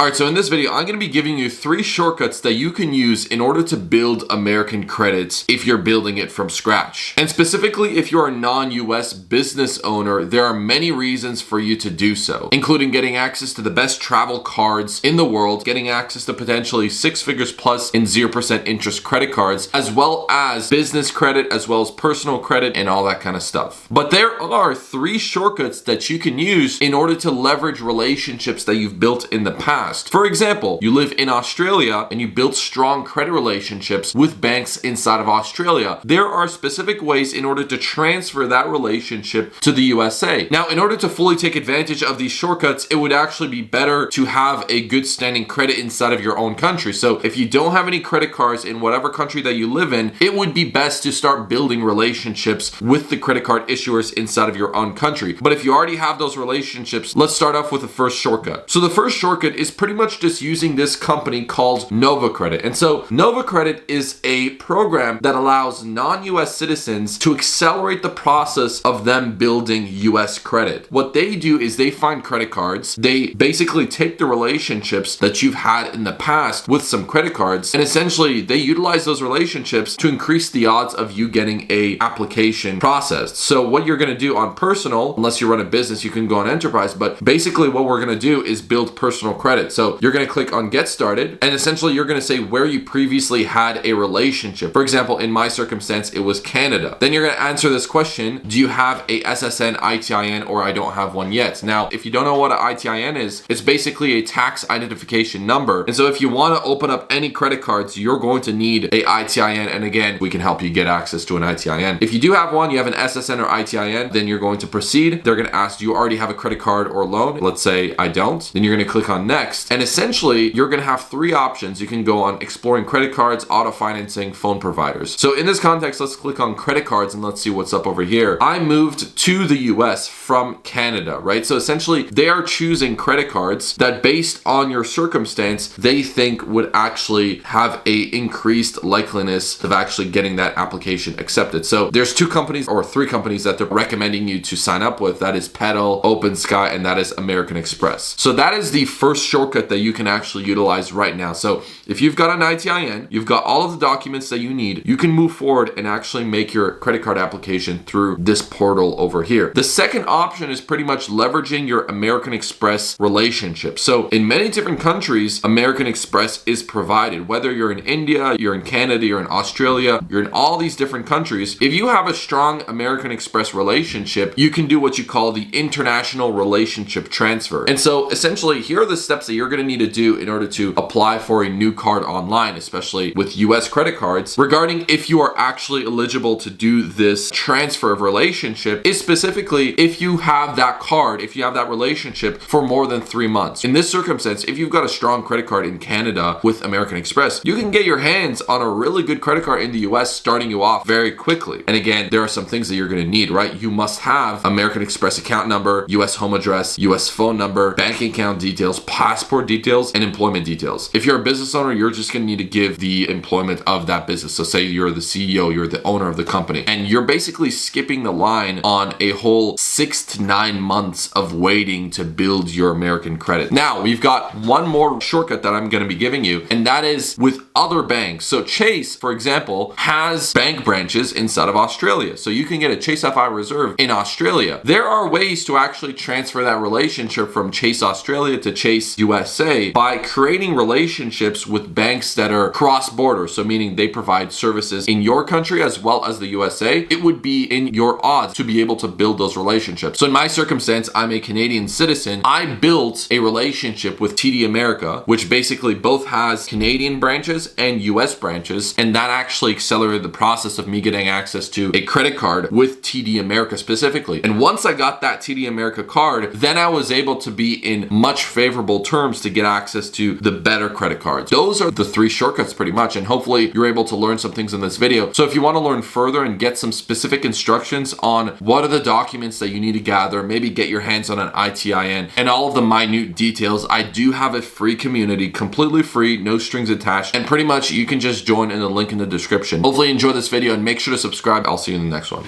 Alright, so in this video, I'm going to be giving you 3 shortcuts that you can use in order to build American credits if you're building it from scratch. And specifically, if you're a non-US business owner, there are many reasons for you to do so, including getting access to the best travel cards in the world, getting access to potentially 6 figures plus in 0% interest credit cards, as well as business credit, as well as personal credit, and all that kind of stuff. But there are 3 shortcuts that you can use in order to leverage relationships that you've built in the past. For example, you live in Australia and you build strong credit relationships with banks inside of Australia. There are specific ways in order to transfer that relationship to the USA. Now, in order to fully take advantage of these shortcuts, it would actually be better to have a good standing credit inside of your own country. So if you don't have any credit cards in whatever country that you live in, it would be best to start building relationships with the credit card issuers inside of your own country. But if you already have those relationships, let's start off with the first shortcut. So the first shortcut is pretty much just using this company called Nova Credit. And so Nova Credit is a program that allows non-US citizens to accelerate the process of them building US credit. What they do is they find credit cards. They basically take the relationships that you've had in the past with some credit cards, and essentially they utilize those relationships to increase the odds of you getting a application processed. So what you're going to do on personal, unless you run a business, you can go on enterprise, but basically what we're going to do is build personal credit. So you're going to click on get started, and essentially you're going to say where you previously had a relationship. For example, in my circumstance, it was Canada. Then you're going to answer this question: do you have a SSN ITIN, or I don't have one yet? Now, if you don't know what an ITIN is, it's basically a tax identification number. And so if you want to open up any credit cards, you're going to need a ITIN. And again, we can help you get access to an ITIN. If you do have one, you have an SSN or ITIN, then you're going to proceed. They're going to ask, do you already have a credit card or loan? Let's say I don't. Then you're going to click on next. And essentially, you're going to have 3 options. You can go on exploring credit cards, auto financing, phone providers. So in this context, let's click on credit cards and let's see what's up over here. I moved to the US from Canada, right? So essentially, they are choosing credit cards that, based on your circumstance, they think would actually have a increased likeliness of actually getting that application accepted. So there's 2 companies or 3 companies that they're recommending you to sign up with. That is Pedal, OpenSky, and that is American Express. So that is the first shortcut that you can actually utilize right now. So if you've got an ITIN, you've got all of the documents that you need, you can move forward and actually make your credit card application through this portal over here. The second option is pretty much leveraging your American Express relationship. So in many different countries, American Express is provided. Whether you're in India, you're in Canada, you're in Australia, you're in all these different countries. If you have a strong American Express relationship, you can do what you call the international relationship transfer. And so essentially, here are the steps that you're going to need to do in order to apply for a new card online, especially with US credit cards. Regarding if you are actually eligible to do this transfer of relationship, is specifically if you have that card, if you have that relationship for more than 3 months. In this circumstance, if you've got a strong credit card in Canada with American Express, you can get your hands on a really good credit card in the US, starting you off very quickly. And again, there are some things that you're going to need, right? You must have American Express account number, US home address, US phone number, bank account details, passport details, and employment details. If you're a business owner, you're just going to need to give the employment of that business. So say you're the CEO, you're the owner of the company, and you're basically skipping the line on a whole 6 to 9 months of waiting to build your American credit. Now, we've got one more shortcut that I'm going to be giving you, and that is with other banks. So Chase, for example, has bank branches inside of Australia. So you can get a Chase FI Reserve in Australia. There are ways to actually transfer that relationship from Chase Australia to Chase USA by creating relationships with banks that are cross-border. So meaning they provide services in your country as well as the USA. It would be in your odds to be able to build those relationships. So in my circumstance, I'm a Canadian citizen. I built a relationship with TD America, which basically both has Canadian branches and US branches, and that actually accelerated the process of me getting access to a credit card with TD America specifically. And once I got that TD America card, then I was able to be in much favorable terms to get access to the better credit cards. Those are the 3 shortcuts pretty much, and hopefully you're able to learn some things in this video. So if you want to learn further and get some specific instructions on what are the documents that you need to gather, maybe get your hands on an ITIN, and all of the minute details, I do have a free community, completely free, no strings attached, and pretty much you can just join in the link in the description. Hopefully you enjoy this video and make sure to subscribe. I'll see you in the next one.